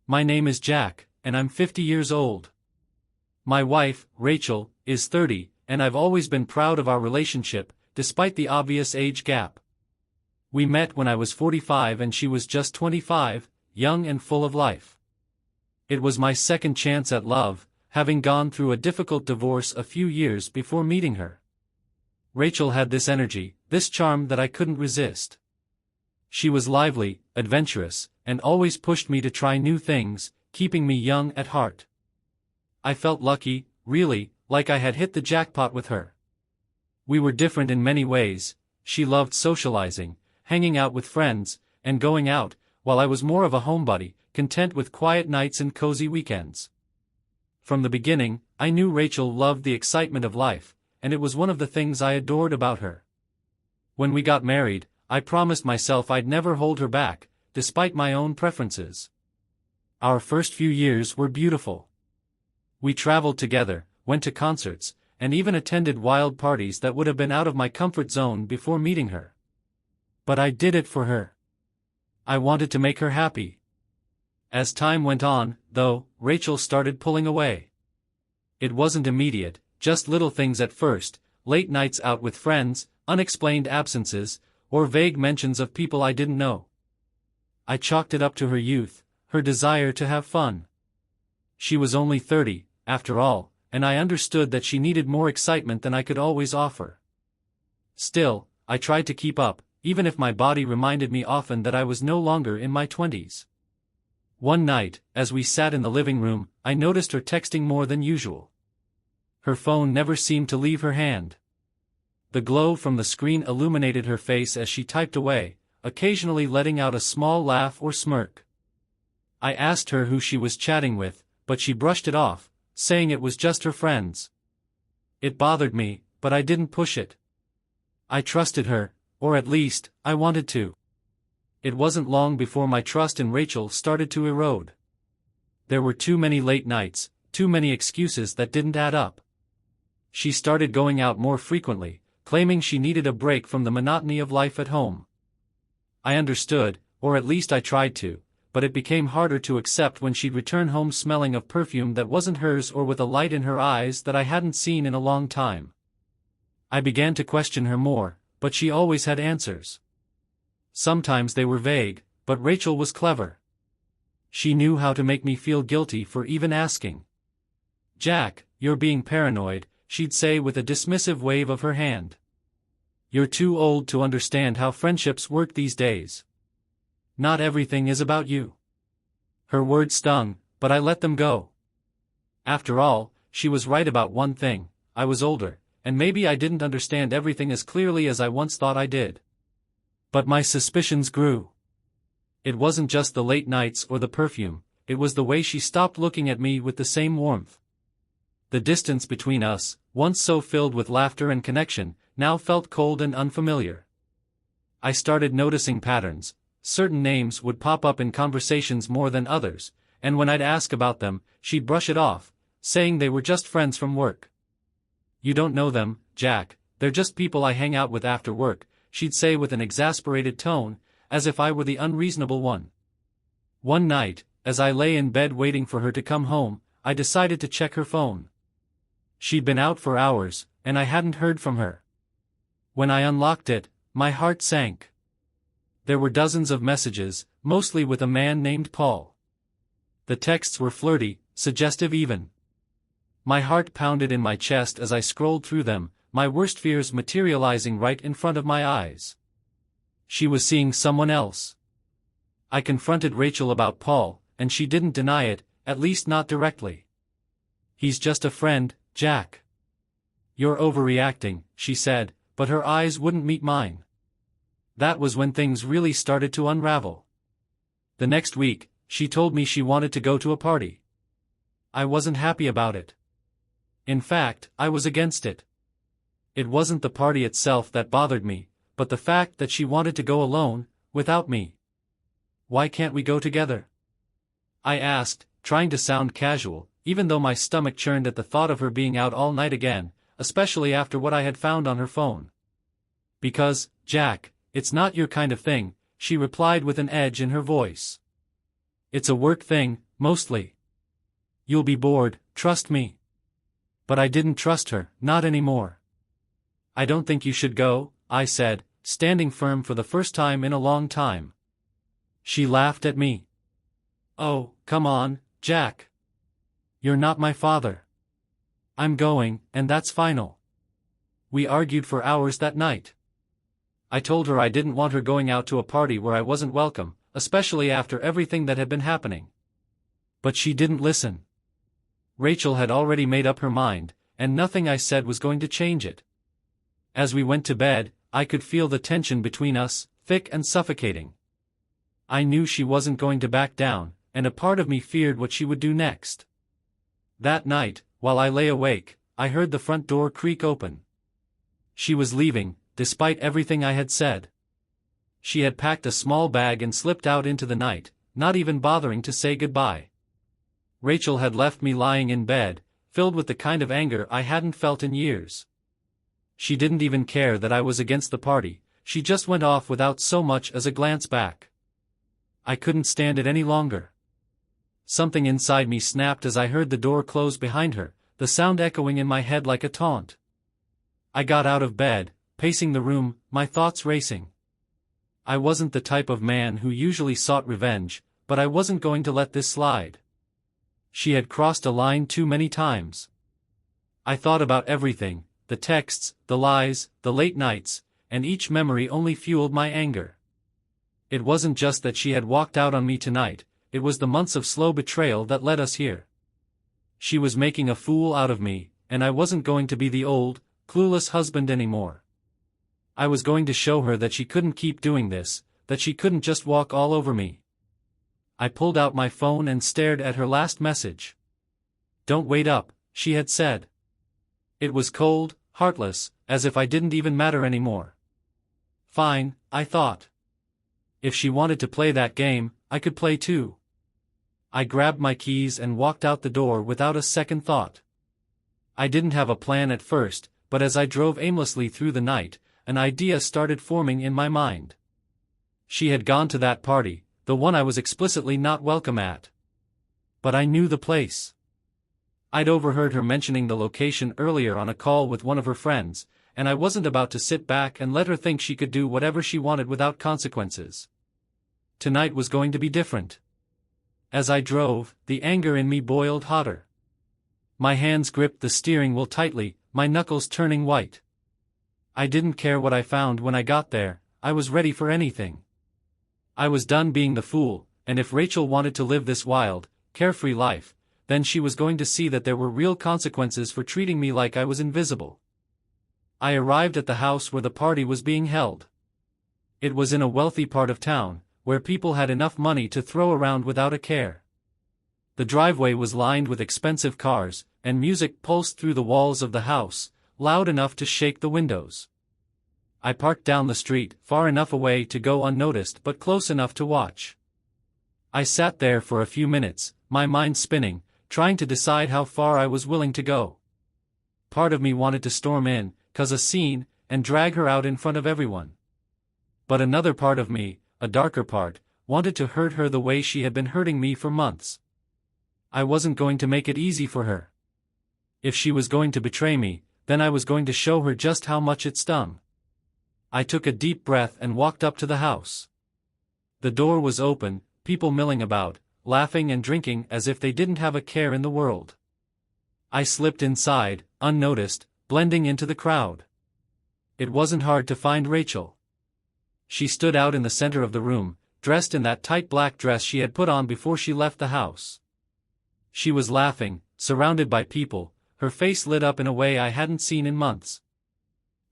My name is Jack, and I'm 50 years old. My wife, Rachel, is 30, and I've always been proud of our relationship, despite the obvious age gap. We met when I was 45 and she was just 25, young and full of life. It was my second chance at love, having gone through a difficult divorce a few years before meeting her. Rachel had this energy, this charm that I couldn't resist. She was lively, adventurous, and always pushed me to try new things, keeping me young at heart. I felt lucky, really, like I had hit the jackpot with her. We were different in many ways. She loved socializing, hanging out with friends, and going out, while I was more of a homebody, content with quiet nights and cozy weekends. From the beginning, I knew Rachel loved the excitement of life, and it was one of the things I adored about her. When we got married, I promised myself I'd never hold her back, despite my own preferences. Our first few years were beautiful. We traveled together, went to concerts, and even attended wild parties that would have been out of my comfort zone before meeting her. But I did it for her. I wanted to make her happy. As time went on, though, Rachel started pulling away. It wasn't immediate, just little things at first, late nights out with friends, unexplained absences, or vague mentions of people I didn't know. I chalked it up to her youth, her desire to have fun. She was only 30, after all, and I understood that she needed more excitement than I could always offer. Still, I tried to keep up, even if my body reminded me often that I was no longer in my 20s. One night, as we sat in the living room, I noticed her texting more than usual. Her phone never seemed to leave her hand. The glow from the screen illuminated her face as she typed away, occasionally letting out a small laugh or smirk. I asked her who she was chatting with, but she brushed it off, saying it was just her friends. It bothered me, but I didn't push it. I trusted her, or at least, I wanted to. It wasn't long before my trust in Rachel started to erode. There were too many late nights, too many excuses that didn't add up. She started going out more frequently, claiming she needed a break from the monotony of life at home. I understood, or at least I tried to, but it became harder to accept when she'd return home smelling of perfume that wasn't hers or with a light in her eyes that I hadn't seen in a long time. I began to question her more, but she always had answers. Sometimes they were vague, but Rachel was clever. She knew how to make me feel guilty for even asking. "Jack, you're being paranoid," she'd say with a dismissive wave of her hand. "You're too old to understand how friendships work these days. Not everything is about you." Her words stung, but I let them go. After all, she was right about one thing: I was older, and maybe I didn't understand everything as clearly as I once thought I did. But my suspicions grew. It wasn't just the late nights or the perfume, it was the way she stopped looking at me with the same warmth. The distance between us, once so filled with laughter and connection, now felt cold and unfamiliar. I started noticing patterns. Certain names would pop up in conversations more than others, and when I'd ask about them, she'd brush it off, saying they were just friends from work. "You don't know them, Jack, they're just people I hang out with after work," she'd say with an exasperated tone, as if I were the unreasonable one. One night, as I lay in bed waiting for her to come home, I decided to check her phone. She'd been out for hours, and I hadn't heard from her. When I unlocked it, my heart sank. There were dozens of messages, mostly with a man named Paul. The texts were flirty, suggestive even. My heart pounded in my chest as I scrolled through them, my worst fears materializing right in front of my eyes. She was seeing someone else. I confronted Rachel about Paul, and she didn't deny it, at least not directly. "He's just a friend, Jack." "You're overreacting," she said, but her eyes wouldn't meet mine. That was when things really started to unravel. The next week, she told me she wanted to go to a party. I wasn't happy about it. In fact, I was against it. It wasn't the party itself that bothered me, but the fact that she wanted to go alone, without me. "Why can't we go together?" I asked, trying to sound casual, even though my stomach churned at the thought of her being out all night again, especially after what I had found on her phone. "Because, Jack, it's not your kind of thing," she replied with an edge in her voice. "It's a work thing, mostly. You'll be bored, trust me. But I didn't trust her, not anymore. I don't think you should go, I said, standing firm for the first time in a long time. She laughed at me. Oh, come on, Jack. You're not my father. I'm going, and that's final. We argued for hours that night. I told her I didn't want her going out to a party where I wasn't welcome, especially after everything that had been happening. But she didn't listen. Rachel had already made up her mind, and nothing I said was going to change it. As we went to bed, I could feel the tension between us, thick and suffocating. I knew she wasn't going to back down, and a part of me feared what she would do next. That night, while I lay awake, I heard the front door creak open. She was leaving, despite everything I had said. She had packed a small bag and slipped out into the night, not even bothering to say goodbye. Rachel had left me lying in bed, filled with the kind of anger I hadn't felt in years. She didn't even care that I was against the party, she just went off without so much as a glance back. I couldn't stand it any longer. Something inside me snapped as I heard the door close behind her, the sound echoing in my head like a taunt. I got out of bed, pacing the room, my thoughts racing. I wasn't the type of man who usually sought revenge, but I wasn't going to let this slide. She had crossed a line too many times. I thought about everything, the texts, the lies, the late nights, and each memory only fueled my anger. It wasn't just that she had walked out on me tonight, it was the months of slow betrayal that led us here. She was making a fool out of me, and I wasn't going to be the old, clueless husband anymore. I was going to show her that she couldn't keep doing this, that she couldn't just walk all over me. I pulled out my phone and stared at her last message. "Don't wait up," she had said. It was cold, heartless, as if I didn't even matter anymore. Fine, I thought. If she wanted to play that game, I could play too. I grabbed my keys and walked out the door without a second thought. I didn't have a plan at first, but as I drove aimlessly through the night, an idea started forming in my mind. She had gone to that party, the one I was explicitly not welcome at. But I knew the place. I'd overheard her mentioning the location earlier on a call with one of her friends, and I wasn't about to sit back and let her think she could do whatever she wanted without consequences. Tonight was going to be different. As I drove, the anger in me boiled hotter. My hands gripped the steering wheel tightly, my knuckles turning white. I didn't care what I found when I got there, I was ready for anything. I was done being the fool, and if Rachel wanted to live this wild, carefree life, then she was going to see that there were real consequences for treating me like I was invisible. I arrived at the house where the party was being held. It was in a wealthy part of town, where people had enough money to throw around without a care. The driveway was lined with expensive cars, and music pulsed through the walls of the house, loud enough to shake the windows. I parked down the street, far enough away to go unnoticed but close enough to watch. I sat there for a few minutes, my mind spinning, trying to decide how far I was willing to go. Part of me wanted to storm in, cause a scene, and drag her out in front of everyone. But another part of me, a darker part, wanted to hurt her the way she had been hurting me for months. I wasn't going to make it easy for her. If she was going to betray me, then I was going to show her just how much it stung. I took a deep breath and walked up to the house. The door was open, people milling about, laughing and drinking as if they didn't have a care in the world. I slipped inside, unnoticed, blending into the crowd. It wasn't hard to find Rachel. She stood out in the center of the room, dressed in that tight black dress she had put on before she left the house. She was laughing, surrounded by people, her face lit up in a way I hadn't seen in months.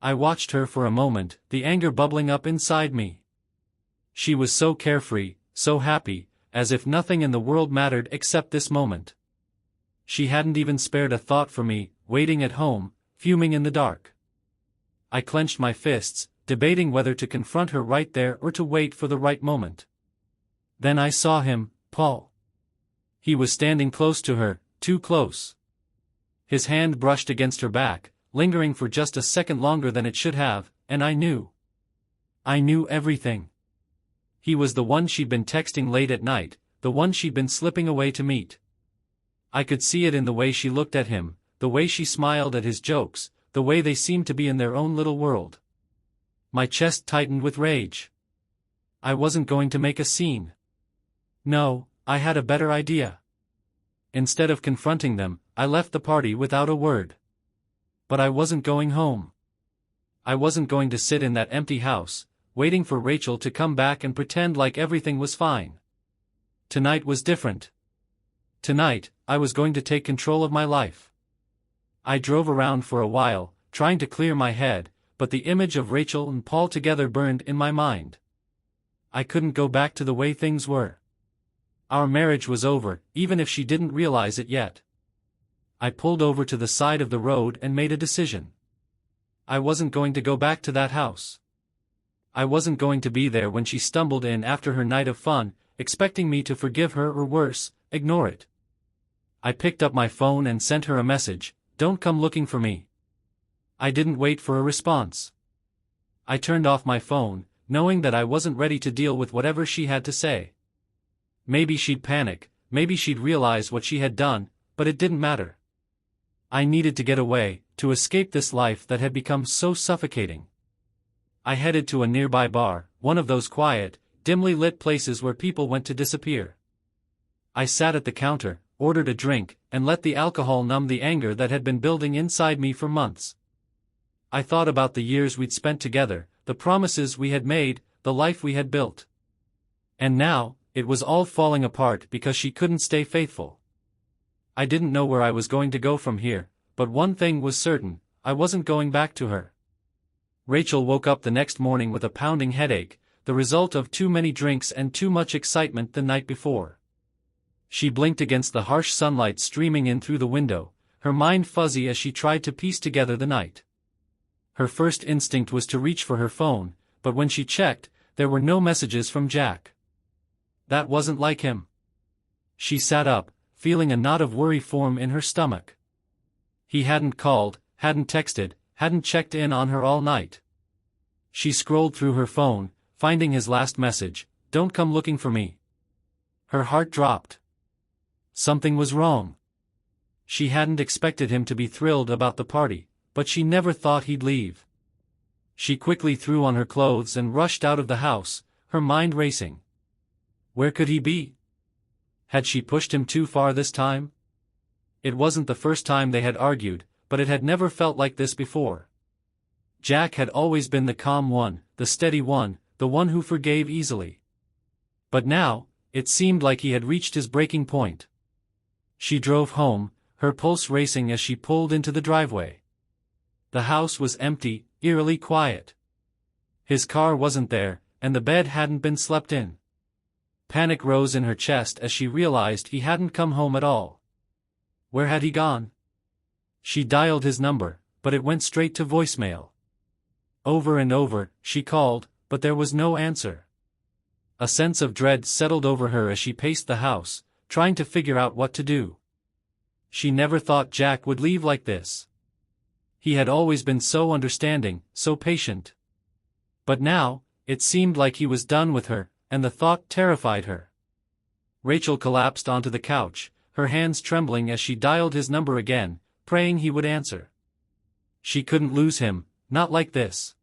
I watched her for a moment, the anger bubbling up inside me. She was so carefree, so happy, as if nothing in the world mattered except this moment. She hadn't even spared a thought for me, waiting at home, fuming in the dark. I clenched my fists, debating whether to confront her right there or to wait for the right moment. Then I saw him, Paul. He was standing close to her, too close. His hand brushed against her back, lingering for just a second longer than it should have, and I knew. I knew everything. He was the one she'd been texting late at night, the one she'd been slipping away to meet. I could see it in the way she looked at him, the way she smiled at his jokes, the way they seemed to be in their own little world. My chest tightened with rage. I wasn't going to make a scene. No, I had a better idea. Instead of confronting them, I left the party without a word. But I wasn't going home. I wasn't going to sit in that empty house, waiting for Rachel to come back and pretend like everything was fine. Tonight was different. Tonight, I was going to take control of my life. I drove around for a while, trying to clear my head, but the image of Rachel and Paul together burned in my mind. I couldn't go back to the way things were. Our marriage was over, even if she didn't realize it yet. I pulled over to the side of the road and made a decision. I wasn't going to go back to that house. I wasn't going to be there when she stumbled in after her night of fun, expecting me to forgive her or worse, ignore it. I picked up my phone and sent her a message, "Don't come looking for me." I didn't wait for a response. I turned off my phone, knowing that I wasn't ready to deal with whatever she had to say. Maybe she'd panic, maybe she'd realize what she had done, but it didn't matter. I needed to get away, to escape this life that had become so suffocating. I headed to a nearby bar, one of those quiet, dimly lit places where people went to disappear. I sat at the counter, ordered a drink, and let the alcohol numb the anger that had been building inside me for months. I thought about the years we'd spent together, the promises we had made, the life we had built. And now, it was all falling apart because she couldn't stay faithful. I didn't know where I was going to go from here, but one thing was certain, I wasn't going back to her. Rachel woke up the next morning with a pounding headache, the result of too many drinks and too much excitement the night before. She blinked against the harsh sunlight streaming in through the window, her mind fuzzy as she tried to piece together the night. Her first instinct was to reach for her phone, but when she checked, there were no messages from Jack. That wasn't like him. She sat up, feeling a knot of worry form in her stomach. He hadn't called, hadn't texted, hadn't checked in on her all night. She scrolled through her phone, finding his last message, "Don't come looking for me." Her heart dropped. Something was wrong. She hadn't expected him to be thrilled about the party, but she never thought he'd leave. She quickly threw on her clothes and rushed out of the house, her mind racing. Where could he be? Had she pushed him too far this time? It wasn't the first time they had argued, but it had never felt like this before. Jack had always been the calm one, the steady one, the one who forgave easily. But now, it seemed like he had reached his breaking point. She drove home, her pulse racing as she pulled into the driveway. The house was empty, eerily quiet. His car wasn't there, and the bed hadn't been slept in. Panic rose in her chest as she realized he hadn't come home at all. Where had he gone? She dialed his number, but it went straight to voicemail. Over and over, she called, but there was no answer. A sense of dread settled over her as she paced the house, trying to figure out what to do. She never thought Jack would leave like this. He had always been so understanding, so patient. But now, it seemed like he was done with her, and the thought terrified her. Rachel collapsed onto the couch, her hands trembling as she dialed his number again, praying he would answer. She couldn't lose him, not like this.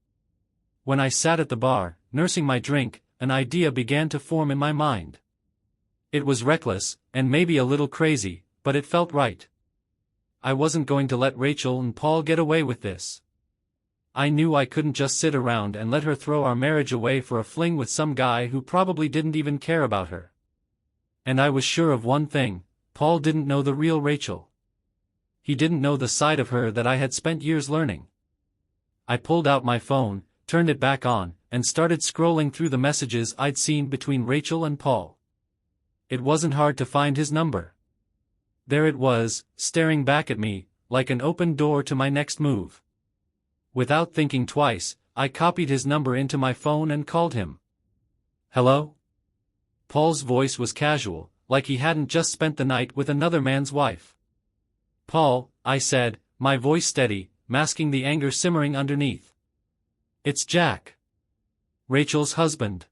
When I sat at the bar, nursing my drink, an idea began to form in my mind. It was reckless, and maybe a little crazy, but it felt right. I wasn't going to let Rachel and Paul get away with this. I knew I couldn't just sit around and let her throw our marriage away for a fling with some guy who probably didn't even care about her. And I was sure of one thing, Paul didn't know the real Rachel. He didn't know the side of her that I had spent years learning. I pulled out my phone, turned it back on, and started scrolling through the messages I'd seen between Rachel and Paul. It wasn't hard to find his number. There it was, staring back at me, like an open door to my next move. Without thinking twice, I copied his number into my phone and called him. "Hello?" Paul's voice was casual, like he hadn't just spent the night with another man's wife. "Paul," I said, my voice steady, masking the anger simmering underneath. "It's Jack. Rachel's husband."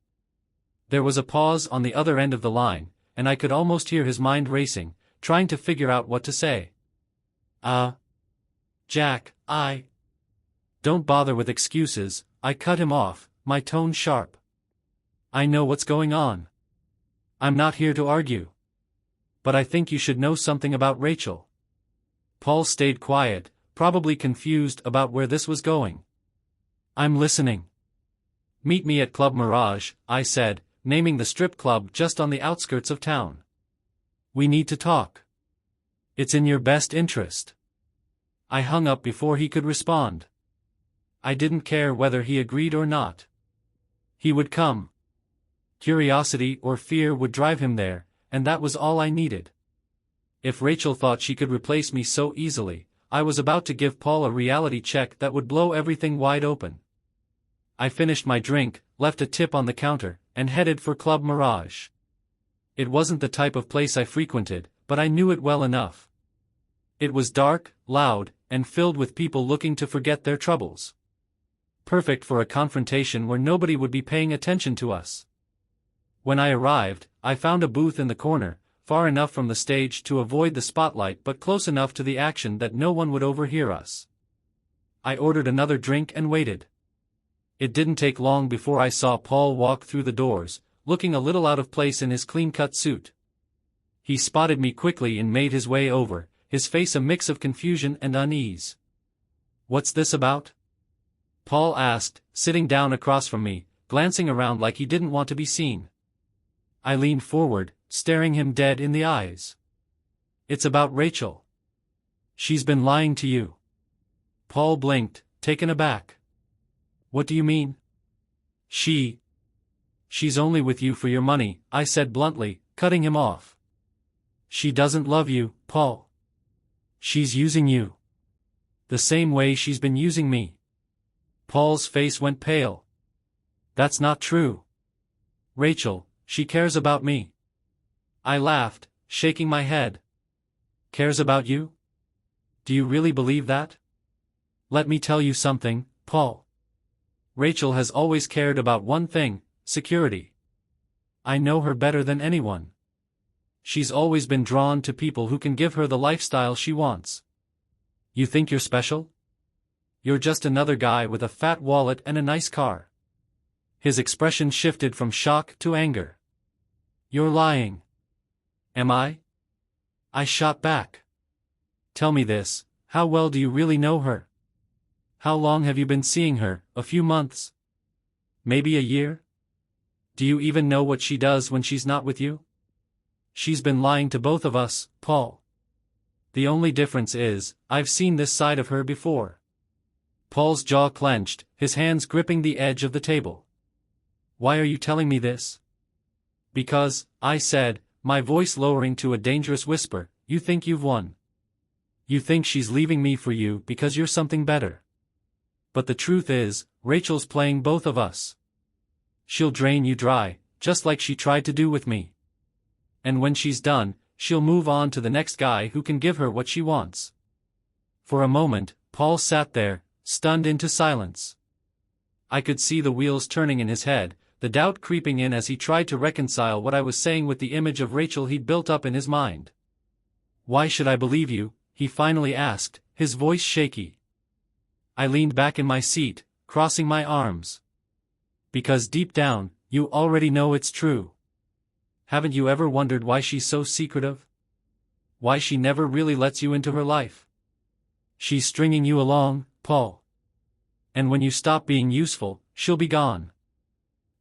There was a pause on the other end of the line, and I could almost hear his mind racing, trying to figure out what to say. Jack, Don't bother with excuses, I cut him off, my tone sharp. I know what's going on. I'm not here to argue. But I think you should know something about Rachel. Paul stayed quiet, probably confused about where this was going. I'm listening. Meet me at Club Mirage, I said, naming the strip club just on the outskirts of town. We need to talk. It's in your best interest. I hung up before he could respond. I didn't care whether he agreed or not. He would come. Curiosity or fear would drive him there, and that was all I needed. If Rachel thought she could replace me so easily, I was about to give Paul a reality check that would blow everything wide open. I finished my drink, left a tip on the counter, and headed for Club Mirage. It wasn't the type of place I frequented, but I knew it well enough. It was dark, loud, and filled with people looking to forget their troubles. Perfect for a confrontation where nobody would be paying attention to us. When I arrived, I found a booth in the corner, far enough from the stage to avoid the spotlight but close enough to the action that no one would overhear us. I ordered another drink and waited. It didn't take long before I saw Paul walk through the doors, looking a little out of place in his clean-cut suit. He spotted me quickly and made his way over, his face a mix of confusion and unease. "What's this about?" Paul asked, sitting down across from me, glancing around like he didn't want to be seen. I leaned forward, staring him dead in the eyes. "It's about Rachel. She's been lying to you." Paul blinked, taken aback. "What do you mean?" She's only with you for your money," I said bluntly, cutting him off. "She doesn't love you, Paul. She's using you. The same way she's been using me." Paul's face went pale. "That's not true. Rachel, she cares about me." I laughed, shaking my head. "Cares about you? Do you really believe that?" "Let me tell you something, Paul. Rachel has always cared about one thing, security. I know her better than anyone. She's always been drawn to people who can give her the lifestyle she wants. You think you're special? You're just another guy with a fat wallet and a nice car." His expression shifted from shock to anger. "You're lying." "Am I?" I shot back. "Tell me this, how well do you really know her? How long have you been seeing her? A few months? Maybe a year? Do you even know what she does when she's not with you? She's been lying to both of us, Paul. The only difference is, I've seen this side of her before." Paul's jaw clenched, his hands gripping the edge of the table. "Why are you telling me this?" "Because," I said, my voice lowering to a dangerous whisper, "you think you've won. You think she's leaving me for you because you're something better. But the truth is, Rachel's playing both of us. She'll drain you dry, just like she tried to do with me. And when she's done, she'll move on to the next guy who can give her what she wants." For a moment, Paul sat there, stunned into silence. I could see the wheels turning in his head, the doubt creeping in as he tried to reconcile what I was saying with the image of Rachel he'd built up in his mind. "Why should I believe you?" he finally asked, his voice shaky. I leaned back in my seat, crossing my arms. "Because deep down, you already know it's true. Haven't you ever wondered why she's so secretive? Why she never really lets you into her life? She's stringing you along, Paul. And when you stop being useful, she'll be gone."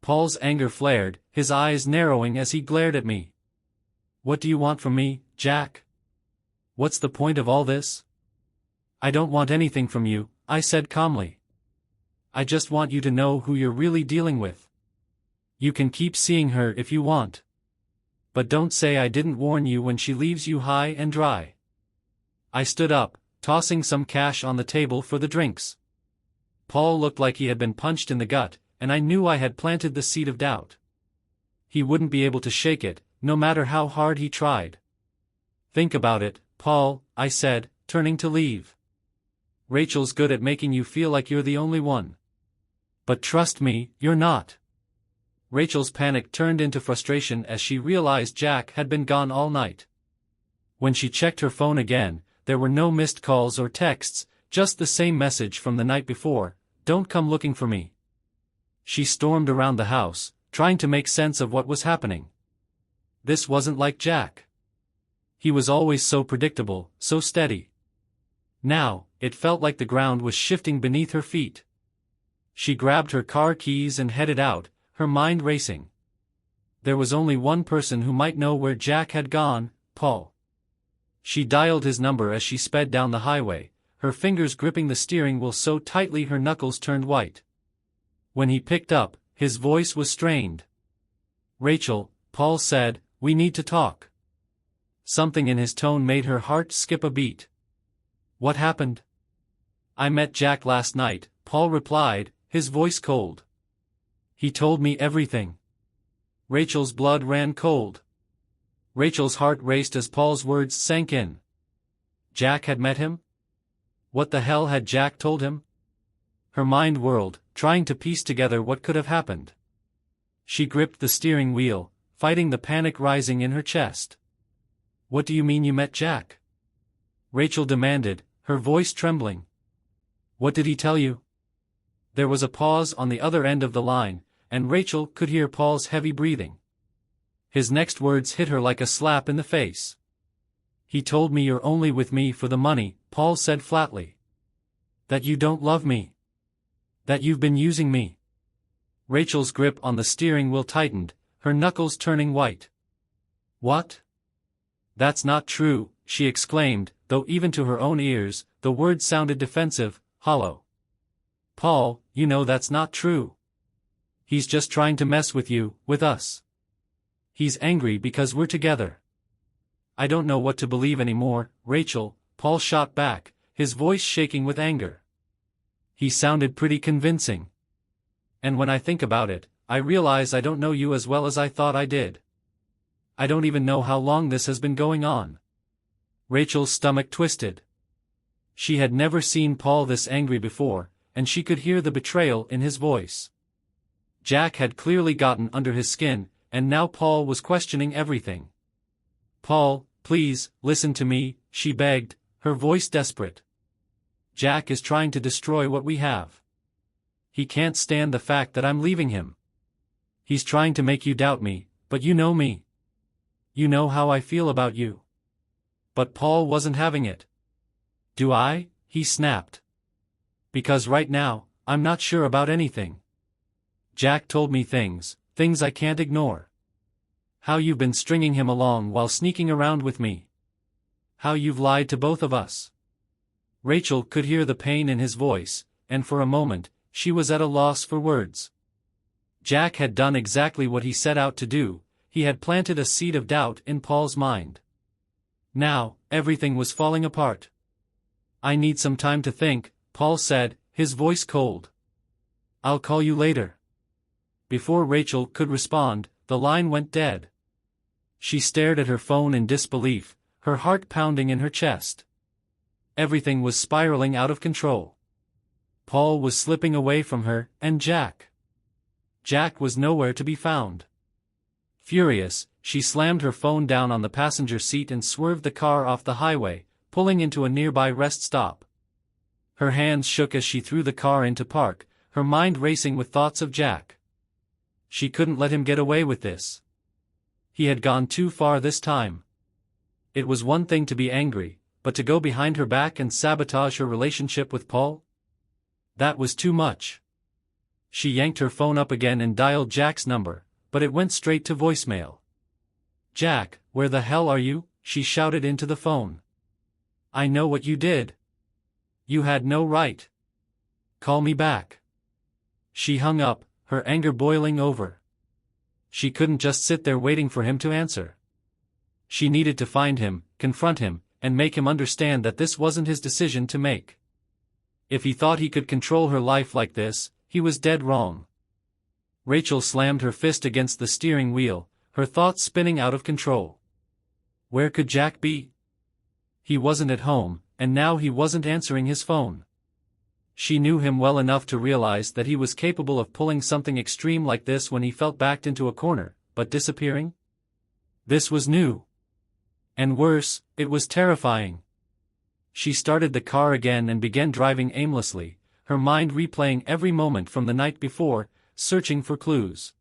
Paul's anger flared, his eyes narrowing as he glared at me. "What do you want from me, Jack? What's the point of all this?" "I don't want anything from you," I said calmly. "I just want you to know who you're really dealing with. You can keep seeing her if you want. But don't say I didn't warn you when she leaves you high and dry." I stood up, tossing some cash on the table for the drinks. Paul looked like he had been punched in the gut, and I knew I had planted the seed of doubt. He wouldn't be able to shake it, no matter how hard he tried. "Think about it, Paul," I said, turning to leave. "Rachel's good at making you feel like you're the only one. But trust me, you're not. Rachel's panic turned into frustration as she realized Jack had been gone all night. When she checked her phone again, there were no missed calls or texts, just the same message from the night before, "Don't come looking for me." She stormed around the house, trying to make sense of what was happening. This wasn't like Jack. He was always so predictable, so steady. Now, it felt like the ground was shifting beneath her feet. She grabbed her car keys and headed out, her mind racing. There was only one person who might know where Jack had gone, Paul. She dialed his number as she sped down the highway, her fingers gripping the steering wheel so tightly her knuckles turned white. When he picked up, his voice was strained. "Rachel," Paul said, "we need to talk." Something in his tone made her heart skip a beat. "What happened?" "I met Jack last night," Paul replied, his voice cold. "He told me everything." Rachel's blood ran cold. Rachel's heart raced as Paul's words sank in. Jack had met him? What the hell had Jack told him? Her mind whirled, trying to piece together what could have happened. She gripped the steering wheel, fighting the panic rising in her chest. "What do you mean you met Jack?" Rachel demanded, her voice trembling. "What did he tell you?" There was a pause on the other end of the line, and Rachel could hear Paul's heavy breathing. His next words hit her like a slap in the face. "He told me you're only with me for the money," Paul said flatly. "That you don't love me. That you've been using me." Rachel's grip on the steering wheel tightened, her knuckles turning white. "What?" "That's not true," she exclaimed, though even to her own ears, the words sounded defensive, hollow. "Paul, you know that's not true. He's just trying to mess with you, with us. He's angry because we're together." "I don't know what to believe anymore, Rachel," Paul shot back, his voice shaking with anger. He sounded pretty convincing. "And when I think about it, I realize I don't know you as well as I thought I did. I don't even know how long this has been going on." Rachel's stomach twisted. She had never seen Paul this angry before, and she could hear the betrayal in his voice. Jack had clearly gotten under his skin, and now Paul was questioning everything. "Paul, please, listen to me," she begged, her voice desperate. "Jack is trying to destroy what we have. He can't stand the fact that I'm leaving him. He's trying to make you doubt me, but you know me. You know how I feel about you." But Paul wasn't having it. "Do I?" he snapped. "Because right now, I'm not sure about anything. Jack told me things I can't ignore. How you've been stringing him along while sneaking around with me. How you've lied to both of us." Rachel could hear the pain in his voice, and for a moment, she was at a loss for words. Jack had done exactly what he set out to do, he had planted a seed of doubt in Paul's mind. Now, everything was falling apart. "I need some time to think," Paul said, his voice cold. "I'll call you later." Before Rachel could respond, the line went dead. She stared at her phone in disbelief, her heart pounding in her chest. Everything was spiraling out of control. Paul was slipping away from her, and Jack. Jack was nowhere to be found. Furious, she slammed her phone down on the passenger seat and swerved the car off the highway, pulling into a nearby rest stop. Her hands shook as she threw the car into park, her mind racing with thoughts of Jack. She couldn't let him get away with this. He had gone too far this time. It was one thing to be angry, but to go behind her back and sabotage her relationship with Paul? That was too much. She yanked her phone up again and dialed Jack's number, but it went straight to voicemail. "Jack, where the hell are you?" she shouted into the phone. "I know what you did. You had no right. Call me back." She hung up, her anger boiling over. She couldn't just sit there waiting for him to answer. She needed to find him, confront him, and make him understand that this wasn't his decision to make. If he thought he could control her life like this, he was dead wrong. Rachel slammed her fist against the steering wheel, her thoughts spinning out of control. Where could Jack be? He wasn't at home, and now he wasn't answering his phone. She knew him well enough to realize that he was capable of pulling something extreme like this when he felt backed into a corner, but disappearing? This was new. And worse, it was terrifying. She started the car again and began driving aimlessly, her mind replaying every moment from the night before, searching for clues.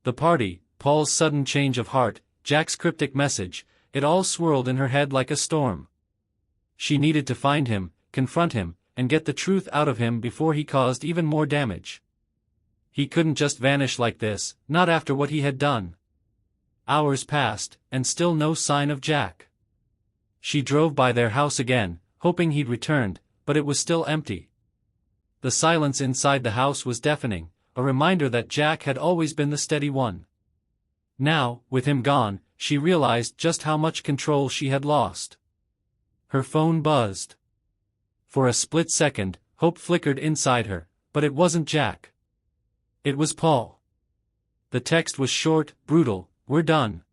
The party, Paul's sudden change of heart, Jack's cryptic message, it all swirled in her head like a storm. She needed to find him, confront him, and get the truth out of him before he caused even more damage. He couldn't just vanish like this, not after what he had done. Hours passed, and still no sign of Jack. She drove by their house again, hoping he'd returned, but it was still empty. The silence inside the house was deafening, a reminder that Jack had always been the steady one. Now, with him gone, she realized just how much control she had lost. Her phone buzzed. For a split second, hope flickered inside her, but it wasn't Jack. It was Paul. The text was short, brutal: "We're done.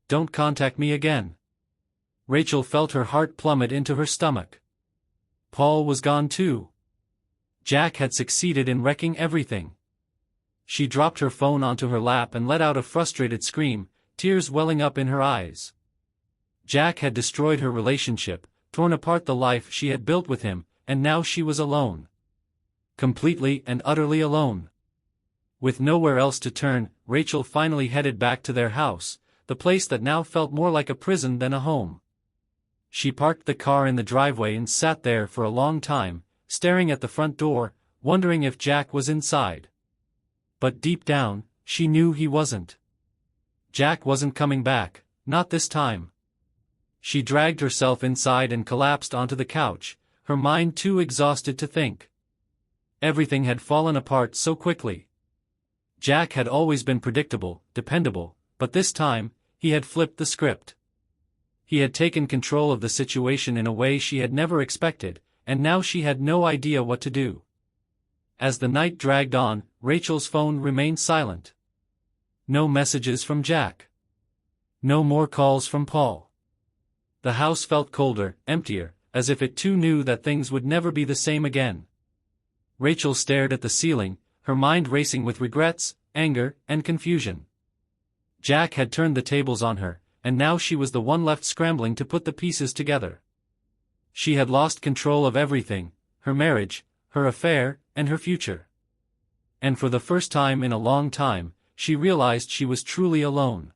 Don't contact me again." Rachel felt her heart plummet into her stomach. Paul was gone too. Jack had succeeded in wrecking everything. She dropped her phone onto her lap and let out a frustrated scream, tears welling up in her eyes. Jack had destroyed her relationship, torn apart the life she had built with him, and now she was alone. Completely and utterly alone. With nowhere else to turn, Rachel finally headed back to their house, the place that now felt more like a prison than a home. She parked the car in the driveway and sat there for a long time, staring at the front door, wondering if Jack was inside. But deep down, she knew he wasn't. Jack wasn't coming back, not this time. She dragged herself inside and collapsed onto the couch, her mind too exhausted to think. Everything had fallen apart so quickly. Jack had always been predictable, dependable, but this time, he had flipped the script. He had taken control of the situation in a way she had never expected, and now she had no idea what to do. As the night dragged on, Rachel's phone remained silent. No messages from Jack. No more calls from Paul. The house felt colder, emptier, as if it too knew that things would never be the same again. Rachel stared at the ceiling, her mind racing with regrets, anger, and confusion. Jack had turned the tables on her, and now she was the one left scrambling to put the pieces together. She had lost control of everything: her marriage, her affair, and her future. And for the first time in a long time, she realized she was truly alone.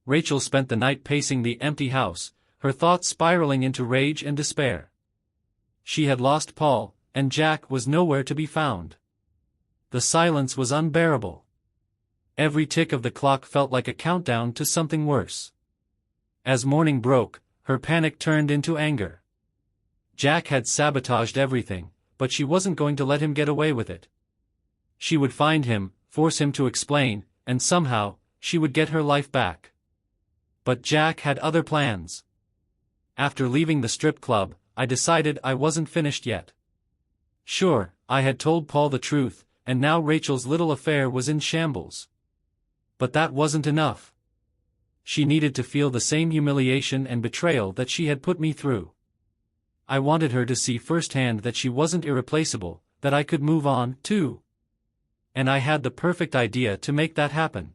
Rachel spent the night pacing the empty house, her thoughts spiraling into rage and despair. She had lost Paul, and Jack was nowhere to be found. The silence was unbearable. Every tick of the clock felt like a countdown to something worse. As morning broke, her panic turned into anger. Jack had sabotaged everything, but she wasn't going to let him get away with it. She would find him, force him to explain, and somehow, she would get her life back. But Jack had other plans. After leaving the strip club, I decided I wasn't finished yet. Sure, I had told Paul the truth, and now Rachel's little affair was in shambles. But that wasn't enough. She needed to feel the same humiliation and betrayal that she had put me through. I wanted her to see firsthand that she wasn't irreplaceable, that I could move on, too. And I had the perfect idea to make that happen.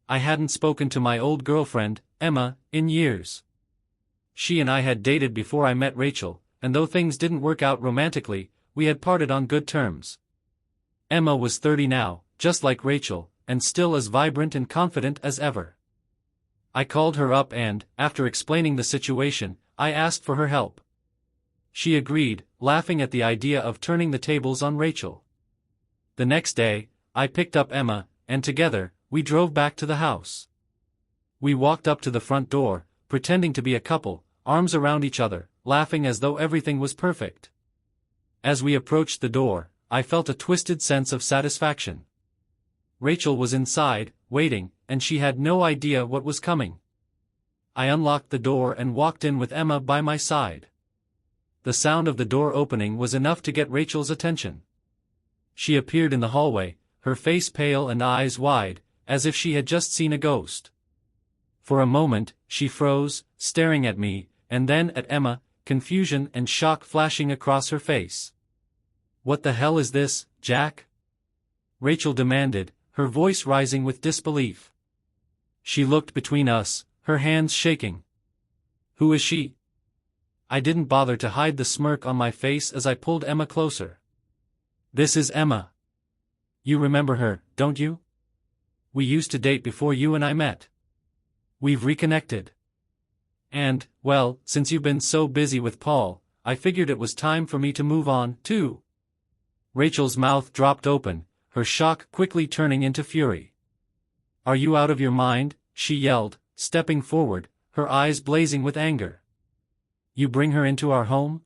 I hadn't spoken to my old girlfriend, Emma, in years. She and I had dated before I met Rachel, and though things didn't work out romantically, we had parted on good terms. Emma was 30 now, just like Rachel, and still as vibrant and confident as ever. I called her up and, after explaining the situation, I asked for her help. She agreed, laughing at the idea of turning the tables on Rachel. The next day, I picked up Emma, and together, we drove back to the house. We walked up to the front door, pretending to be a couple, arms around each other, laughing as though everything was perfect. As we approached the door, I felt a twisted sense of satisfaction. Rachel was inside, waiting, and she had no idea what was coming. I unlocked the door and walked in with Emma by my side. The sound of the door opening was enough to get Rachel's attention. She appeared in the hallway, her face pale and eyes wide, as if she had just seen a ghost. For a moment, she froze, staring at me, and then at Emma, confusion and shock flashing across her face. What the hell is this, Jack? Rachel demanded, her voice rising with disbelief. She looked between us, her hands shaking. Who is she? I didn't bother to hide the smirk on my face as I pulled Emma closer. This is Emma. You remember her, don't you? We used to date before you and I met. We've reconnected. And, well, since you've been so busy with Paul, I figured it was time for me to move on, too. Rachel's mouth dropped open, her shock quickly turning into fury. Are you out of your mind? She yelled, stepping forward, her eyes blazing with anger. You bring her into our home?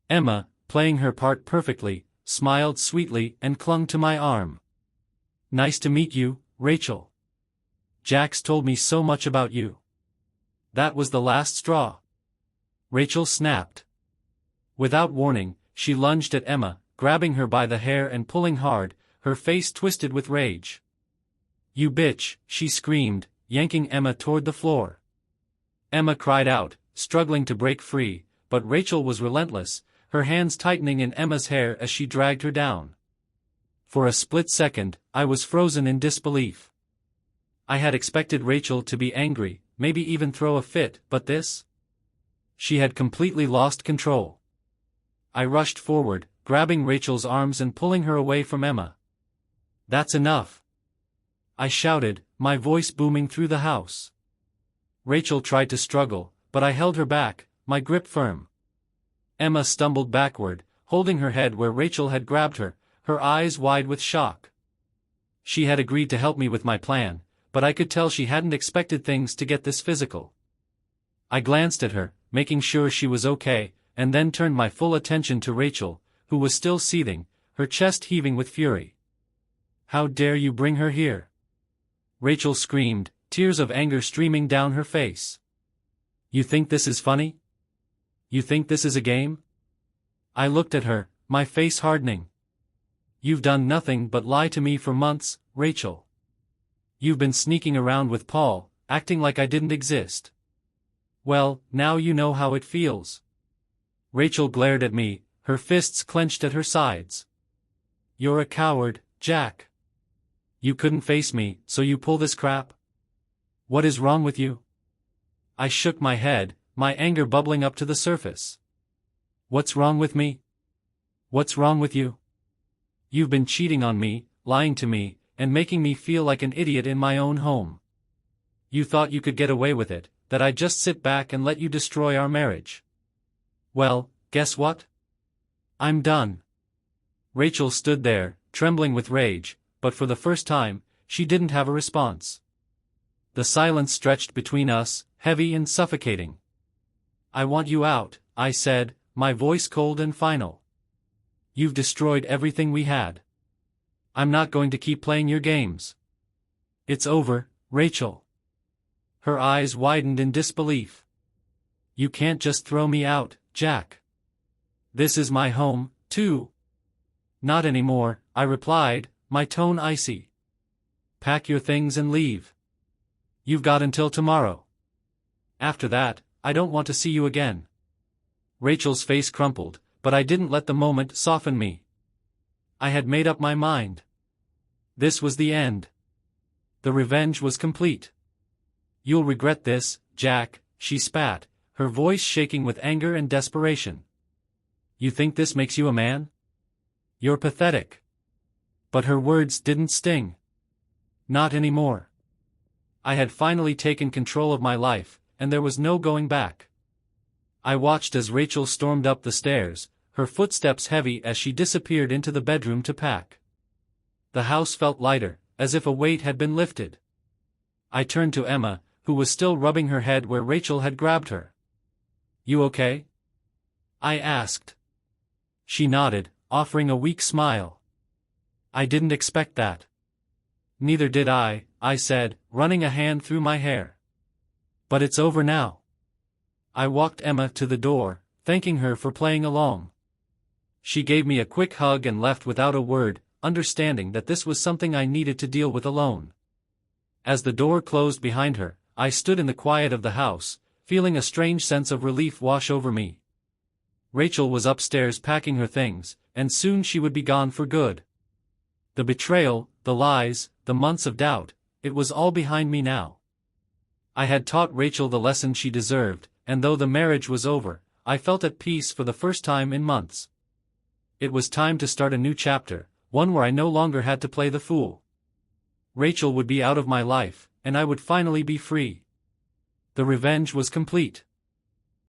Emma, playing her part perfectly, smiled sweetly and clung to my arm. Nice to meet you, Rachel. Jack's told me so much about you. That was the last straw. Rachel snapped. Without warning, she lunged at Emma, grabbing her by the hair and pulling hard, her face twisted with rage. You bitch, she screamed, yanking Emma toward the floor. Emma cried out, struggling to break free, but Rachel was relentless, her hands tightening in Emma's hair as she dragged her down. For a split second, I was frozen in disbelief. I had expected Rachel to be angry, maybe even throw a fit, but this? She had completely lost control. I rushed forward, grabbing Rachel's arms and pulling her away from Emma. That's enough! I shouted, my voice booming through the house. Rachel tried to struggle, but I held her back, my grip firm. Emma stumbled backward, holding her head where Rachel had grabbed her, her eyes wide with shock. She had agreed to help me with my plan, but I could tell she hadn't expected things to get this physical. I glanced at her, making sure she was okay, and then turned my full attention to Rachel, who was still seething, her chest heaving with fury. How dare you bring her here? Rachel screamed, tears of anger streaming down her face. You think this is funny? You think this is a game? I looked at her, my face hardening. You've done nothing but lie to me for months, Rachel. You've been sneaking around with Paul, acting like I didn't exist. Well, now you know how it feels. Rachel glared at me, her fists clenched at her sides. You're a coward, Jack. You couldn't face me, so you pull this crap? What is wrong with you? I shook my head, my anger bubbling up to the surface. What's wrong with me? What's wrong with you? You've been cheating on me, lying to me, and making me feel like an idiot in my own home. You thought you could get away with it, that I'd just sit back and let you destroy our marriage. Well, guess what? I'm done. Rachel stood there, trembling with rage, but for the first time, she didn't have a response. The silence stretched between us, heavy and suffocating. I want you out, I said, my voice cold and final. You've destroyed everything we had. I'm not going to keep playing your games. It's over, Rachel. Her eyes widened in disbelief. You can't just throw me out, Jack. This is my home, too. Not anymore, I replied, my tone icy. Pack your things and leave. You've got until tomorrow. After that, I don't want to see you again. Rachel's face crumpled, but I didn't let the moment soften me. I had made up my mind. This was the end. The revenge was complete. You'll regret this, Jack, she spat, her voice shaking with anger and desperation. You think this makes you a man? You're pathetic. But her words didn't sting. Not anymore. I had finally taken control of my life, and there was no going back. I watched as Rachel stormed up the stairs, her footsteps heavy as she disappeared into the bedroom to pack. The house felt lighter, as if a weight had been lifted. I turned to Emma, who was still rubbing her head where Rachel had grabbed her. You okay? I asked. She nodded, offering a weak smile. I didn't expect that. Neither did I said, running a hand through my hair. But it's over now. I walked Emma to the door, thanking her for playing along. She gave me a quick hug and left without a word, understanding that this was something I needed to deal with alone. As the door closed behind her, I stood in the quiet of the house, feeling a strange sense of relief wash over me. Rachel was upstairs packing her things, and soon she would be gone for good. The betrayal, the lies, the months of doubt, it was all behind me now. I had taught Rachel the lesson she deserved, and though the marriage was over, I felt at peace for the first time in months. It was time to start a new chapter, one where I no longer had to play the fool. Rachel would be out of my life, and I would finally be free. The revenge was complete.